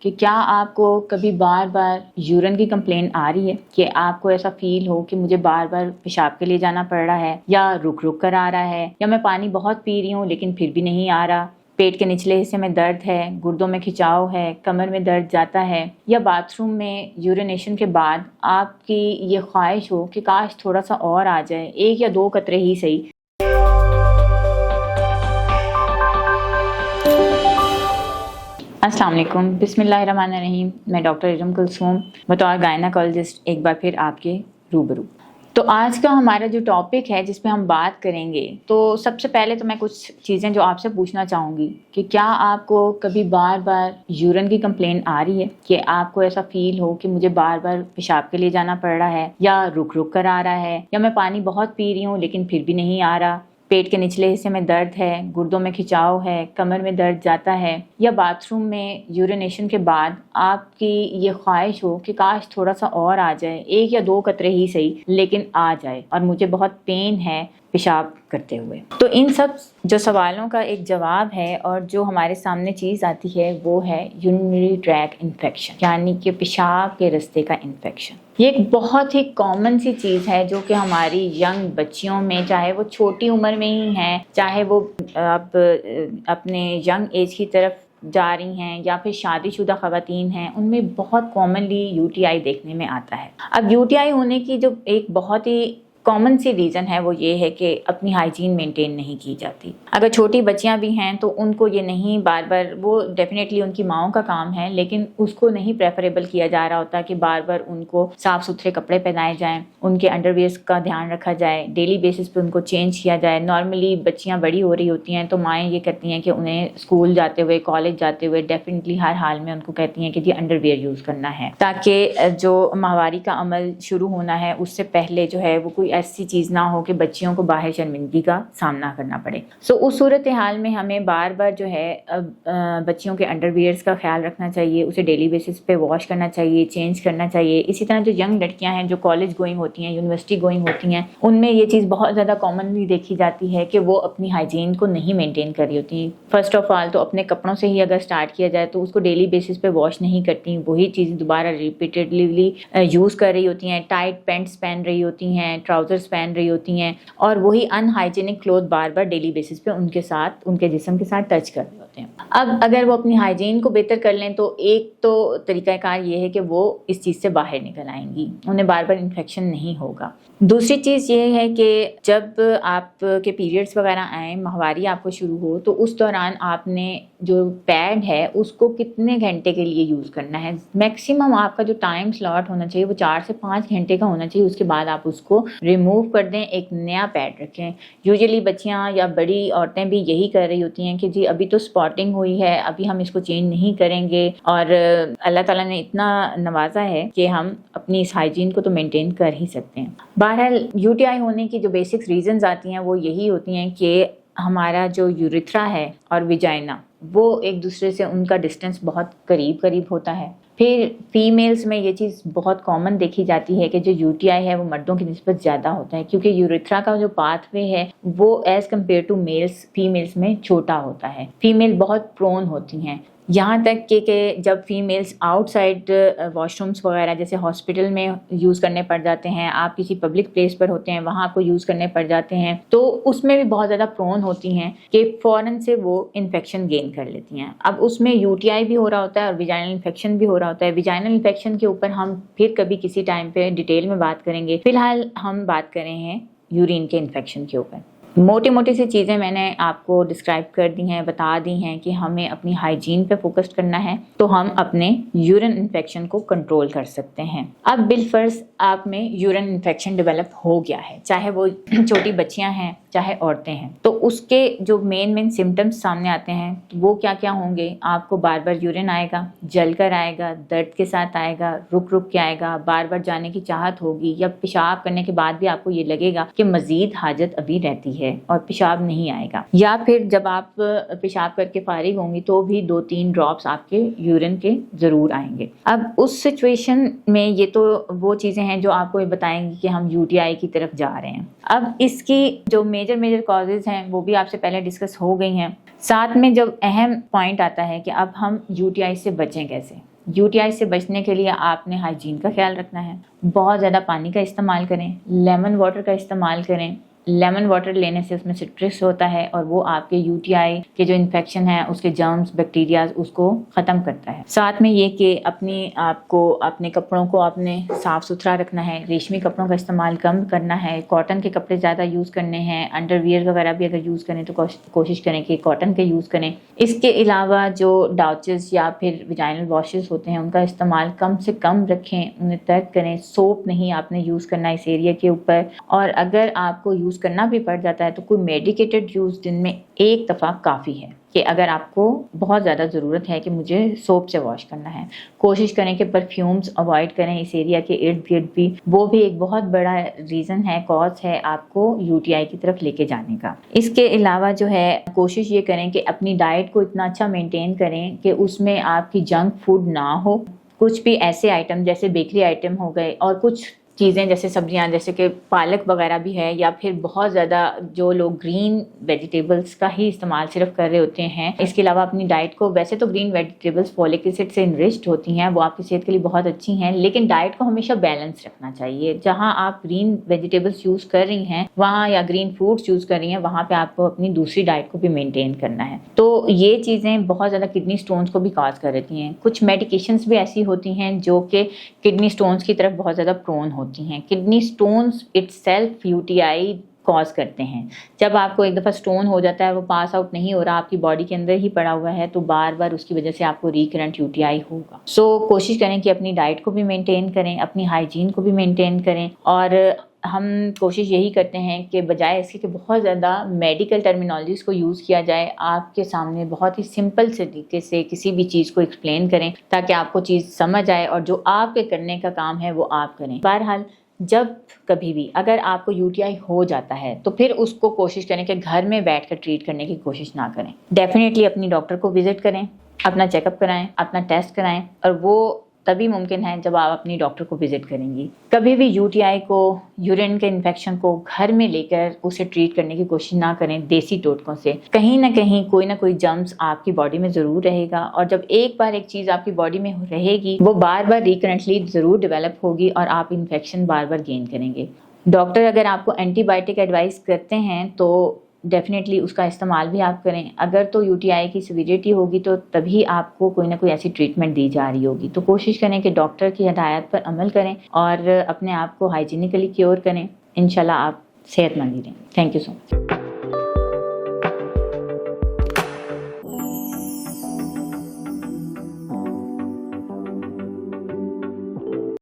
कि क्या आपको कभी बार बार यूरिन की कंप्लेन आ रही है कि आपको ऐसा फील हो कि मुझे बार बार पेशाब के लिए जाना पड़ रहा है, या रुक रुक कर आ रहा है, या मैं पानी बहुत पी रही हूँ लेकिन फिर भी नहीं आ रहा, पेट के निचले हिस्से में दर्द है, गुर्दों में खिंचाव है, कमर में दर्द जाता है, या बाथरूम में यूरिनेशन के बाद आपकी ये ख्वाहिश हो कि काश थोड़ा सा और आ जाए, 1 या 2 कतरे ही सही। अस्सलाम वालेकुम, बिस्मिल्लाहिर्रहमानिर्रहीम। मैं डॉक्टर इरम कुलसूम बतौर गायनाकोलॉजिस्ट एक बार फिर आपके रूबरू। तो आज का हमारा जो टॉपिक है जिस पे हम बात करेंगे, तो सबसे पहले तो मैं कुछ चीज़ें जो आपसे पूछना चाहूँगी कि क्या आपको कभी बार बार यूरिन की कंप्लेन आ रही है कि आपको ऐसा फील हो कि मुझे बार बार पेशाब के लिए जाना पड़ रहा है, या रुक रुक कर आ रहा है, या मैं पानी बहुत पी रही हूँ लेकिन फिर भी नहीं आ रहा, पेट के निचले हिस्से में दर्द है, गुर्दों में खिंचाव है, कमर में दर्द जाता है, या बाथरूम में यूरिनेशन के बाद आपकी ये ख्वाहिश हो कि काश थोड़ा सा और आ जाए, 1 या 2 कतरे ही सही लेकिन आ जाए और मुझे बहुत पेन है पेशाब करते हुए। तो इन सब जो सवालों का एक जवाब है और जो हमारे सामने चीज़ आती है वो है यूरिनरी ट्रैक्ट इन्फेक्शन, यानी कि पेशाब के रास्ते का इन्फेक्शन। ये एक बहुत ही कॉमन सी चीज़ है जो कि हमारी यंग बच्चियों में, चाहे वो छोटी उम्र में ही हैं, चाहे वो अब अपने यंग एज की तरफ जा रही हैं या फिर शादीशुदा ख़वातीन हैं, उनमें बहुत कॉमनली यूटीआई देखने में आता है। अब यूटीआई होने की जो एक बहुत ही कॉमन सी रीज़न है वो ये है कि अपनी हाइजीन मेंटेन नहीं की जाती। अगर छोटी बच्चियां भी हैं तो उनको ये नहीं बार बार, वो डेफिनेटली उनकी माओं का काम है, लेकिन उसको नहीं प्रेफरेबल किया जा रहा होता कि बार बार उनको साफ़ सुथरे कपड़े पहनाए जाएं, उनके अंडरवियर्स का ध्यान रखा जाए, डेली बेसिस पे उनको चेंज किया जाए। नॉर्मली बच्चियाँ बड़ी हो रही होती हैं तो माएँ ये कहती हैं कि उन्हें स्कूल जाते हुए, कॉलेज जाते हुए डेफिनेटली हर हाल में उनको कहती हैं कि जी अंडरवियर यूज़ करना है, ताकि जो माहवारी का अमल शुरू होना है उससे पहले जो है वो कोई ऐसी चीज़ ना हो कि बच्चियों को बाहर शर्मिंदगी का सामना करना पड़े। सो उस सूरत हाल में हमें बार बार जो है बच्चियों के अंडरवियर्स का ख्याल रखना चाहिए, उसे डेली बेसिस पे वॉश करना चाहिए, चेंज करना चाहिए। इसी तरह जो यंग लड़कियां हैं जो कॉलेज गोइंग होती हैं, यूनिवर्सिटी गोइंग होती हैं, उनमें ये चीज़ बहुत ज़्यादा कॉमनली देखी जाती है कि वो अपनी हाइजीन को नहीं मेनटेन कर रही होती। फर्स्ट ऑफ ऑल तो अपने कपड़ों से ही अगर स्टार्ट किया जाए तो उसको डेली बेसिस पे वॉश नहीं करती, वही चीज़ दोबारा रिपीटेडली यूज़ कर रही होती हैं, टाइट पैंट्स पहन रही होती हैं, ट्राउजर्स पहन रही होती हैं, और वही अनहाइजीनिक क्लोथ बार बार डेली बेसिस पे उनके साथ, उनके जिस्म के साथ टच कर रहे होते हैं। अब अगर वो अपनी हाइजीन को बेहतर कर लें तो एक तो तरीक़ाकार ये है कि वो इस चीज़ से बाहर निकल आएंगी, उन्हें बार बार इन्फेक्शन नहीं होगा। दूसरी चीज़ ये है कि जब आपके पीरियड्स वगैरह आएँ, माहवारी आपको शुरू हो, तो उस दौरान आपने जो पैड है उसको कितने घंटे के लिए यूज़ करना है। मैक्सिमम आपका जो टाइम स्लॉट होना चाहिए वो 4 से 5 घंटे का होना चाहिए। उसके बाद आप उसको रिमूव कर दें, एक नया पैड रखें। यूजुअली बच्चियां या बड़ी औरतें भी यही कर रही होती हैं कि जी अभी तो स्पॉटिंग हुई है, अभी हम इसको चेंज नहीं करेंगे, और अल्लाह ताला ने इतना नवाजा है कि हम अपनी इस हाइजीन को तो मेंटेन कर ही सकते हैं। बहरहाल यूटीआई होने की जो बेसिक रीजंस आती हैं वो यही होती हैं कि हमारा जो यूरिथ्रा है और विजाइना वो एक दूसरे से, उनका डिस्टेंस बहुत करीब करीब होता है। फिर फीमेल्स में ये चीज़ बहुत कॉमन देखी जाती है कि जो यूटीआई है वो मर्दों की निस्बत ज़्यादा होता है, क्योंकि यूरिथ्रा का जो पाथवे है वो as compared to males, females में छोटा होता है। फीमेल बहुत प्रोन होती हैं, यहाँ तक कि जब फीमेल्स आउटसाइड वॉशरूम्स वगैरह जैसे हॉस्पिटल में यूज़ करने पड़ जाते हैं, आप किसी पब्लिक प्लेस पर होते हैं वहाँ आपको यूज़ करने पड़ जाते हैं, तो उसमें भी बहुत ज़्यादा प्रोन होती हैं कि फ़ौरन से वो इन्फेक्शन गेन कर लेती हैं। अब उसमें यूटीआई भी हो रहा होता है और विजाइनल इन्फेक्शन भी हो रहा होता है। विजाइनल इन्फेक्शन के ऊपर हम फिर कभी किसी टाइम पे डिटेल में बात करेंगे। फ़िलहाल हम बात कर रहे हैं यूरिन के इन्फेक्शन के ऊपर। मोटी मोटी सी चीज़ें मैंने आपको डिस्क्राइब कर दी हैं, बता दी हैं कि हमें अपनी हाइजीन पे फोकस करना है तो हम अपने यूरिन इन्फेक्शन को कंट्रोल कर सकते हैं। अब बिलफर्ज आप में यूरिन इन्फेक्शन डेवलप हो गया है, चाहे वो छोटी बच्चियां हैं चाहे औरतें हैं, तो उसके जो मेन सिम्टम्स सामने आते हैं वो क्या क्या होंगे। आपको बार बार यूरिन आएगा, जल कर आएगा, दर्द के साथ आएगा, रुक रुक के आएगा, बार बार जाने की चाहत होगी, या पेशाब करने के बाद भी आपको ये लगेगा कि मजीद हाजत अभी रहती है और पेशाब नहीं आएगा, या फिर जब आप पेशाब करके फारिग होंगी तो भी 2-3 ड्रॉप्स आपके यूरिन के ज़रूर आएंगे। अब उस सिचुएशन में ये तो वो चीज़ें हैं जो आपको ये बताएंगी कि हम यूटीआई की तरफ जा रहे हैं। अब इसकी जो मेजर कॉजेज हैं वो भी आपसे पहले डिस्कस हो गई हैं। साथ में जब अहम पॉइंट आता है कि अब हम यूटीआई से बचें कैसे। यूटीआई से बचने के लिए आपने हाइजीन का ख्याल रखना है, बहुत ज़्यादा पानी का इस्तेमाल करें, लेमन वाटर का इस्तेमाल करें। लेमन वाटर लेने से उसमें सिट्रिक्स होता है और वो आपके यूटीआई के जो इन्फेक्शन है उसके जर्म्स बैक्टीरिया उसको ख़त्म करता है। साथ में ये कि अपने कपड़ों को आपने साफ़ सुथरा रखना है, रेशमी कपड़ों का इस्तेमाल कम करना है, कॉटन के कपड़े ज़्यादा यूज़ करने हैं। अंडरवियर वगैरह भी अगर यूज़ करें तो कोशिश करें कि कॉटन के यूज़ करें। इसके अलावा जो डाउचेस या फिर विजाइनल वॉशेस होते हैं उनका इस्तेमाल कम से कम रखें, उन्हें तर्क करें। सोप नहीं आपने यूज़ करना इस एरिया के ऊपर, और अगर आपको यूज़ करना भी पड़ जाता है तो कोई मेडिकेटेड यूज़ दिन में एक दफ़ा काफ़ी है। कि अगर आपको बहुत ज़्यादा ज़रूरत है कि मुझे सोप से वॉश करना है, कोशिश करें कि परफ्यूम्स अवॉइड करें इस एरिया के इर्द गिर्द भी। वो भी एक बहुत बड़ा रीज़न है, कॉज है आपको यूटीआई की तरफ लेके जाने का। इसके अलावा जो है कोशिश ये करें कि अपनी डाइट को इतना अच्छा मेंटेन करें कि उसमें आपकी जंक फूड ना हो। कुछ भी ऐसे आइटम जैसे बेकरी आइटम हो गए और कुछ चीज़ें जैसे सब्जियां जैसे कि पालक वगैरह भी है, या फिर बहुत ज़्यादा जो लोग ग्रीन वेजिटेबल्स का ही इस्तेमाल सिर्फ कर रहे होते हैं। इसके अलावा अपनी डाइट को, वैसे तो ग्रीन वेजिटेबल्स फॉलिक एसिड से इनरिच्ड होती हैं, वो आपकी सेहत के लिए बहुत अच्छी हैं, लेकिन डाइट को हमेशा बैलेंस रखना चाहिए। जहाँ आप ग्रीन वेजिटेबल्स यूज़ कर रही हैं वहाँ, या ग्रीन फ्रूट्स यूज़ कर रही हैं, वहाँ पर आपको अपनी दूसरी डाइट को भी मेनटेन करना है। तो ये चीज़ें बहुत ज़्यादा किडनी स्टोन्स को भी कॉज कर देती हैं। कुछ मेडिकेशंस भी ऐसी होती हैं जो कि किडनी स्टोन्स की तरफ बहुत ज़्यादा प्रोन होती हैं। Kidney stones itself UTI cause करते हैं। जब आपको एक दफ़ा स्टोन हो जाता है, वो पास आउट नहीं हो रहा, आपकी बॉडी के अंदर ही पड़ा हुआ है, तो बार बार उसकी वजह से आपको रिकरेंट यूटीआई होगा। सो कोशिश करें कि अपनी डाइट को भी मेंटेन करें, अपनी हाइजीन को भी मेंटेन करें। और हम कोशिश यही करते हैं कि बजाय इसके कि बहुत ज़्यादा मेडिकल टर्मिनोलॉजीज़ को यूज़ किया जाए, आपके सामने बहुत ही सिंपल से तरीके से किसी भी चीज़ को एक्सप्लेन करें ताकि आपको चीज़ समझ आए और जो आपके करने का काम है वो आप करें। बहरहाल जब कभी भी अगर आपको यूटीआई हो जाता है तो फिर उसको कोशिश करें कि घर में बैठकर ट्रीट करने की कोशिश ना करें। डेफिनेटली अपनी डॉक्टर को विजिट करें, अपना चेकअप कराएं, अपना टेस्ट कराएं, और वो तभी मुमकिन है जब आप अपनी डॉक्टर को विजिट करेंगी। कभी भी यूटीआई को, यूरिन के इन्फेक्शन को घर में लेकर उसे ट्रीट करने की कोशिश ना करें देसी टोटकों से। कहीं ना कहीं कोई ना कोई जर्म्स आपकी बॉडी में ज़रूर रहेगा, और जब एक बार एक चीज़ आपकी बॉडी में रहेगी वो बार बार रिकरेंटली ज़रूर डेवलप होगी और आप इन्फेक्शन बार बार गेन करेंगे। डॉक्टर अगर आपको एंटीबायोटिक एडवाइस करते हैं तो डेफिनेटली उसका इस्तेमाल भी आप करें। अगर तो यूटीआई की सीवियरिटी होगी तो तभी आपको कोई ना कोई ऐसी ट्रीटमेंट दी जा रही होगी। तो कोशिश करें कि डॉक्टर की हिदायत पर अमल करें और अपने आप को हाइजीनिकली क्योर करें। इंशाल्लाह आप सेहतमंद ही रहें। Thank you so much.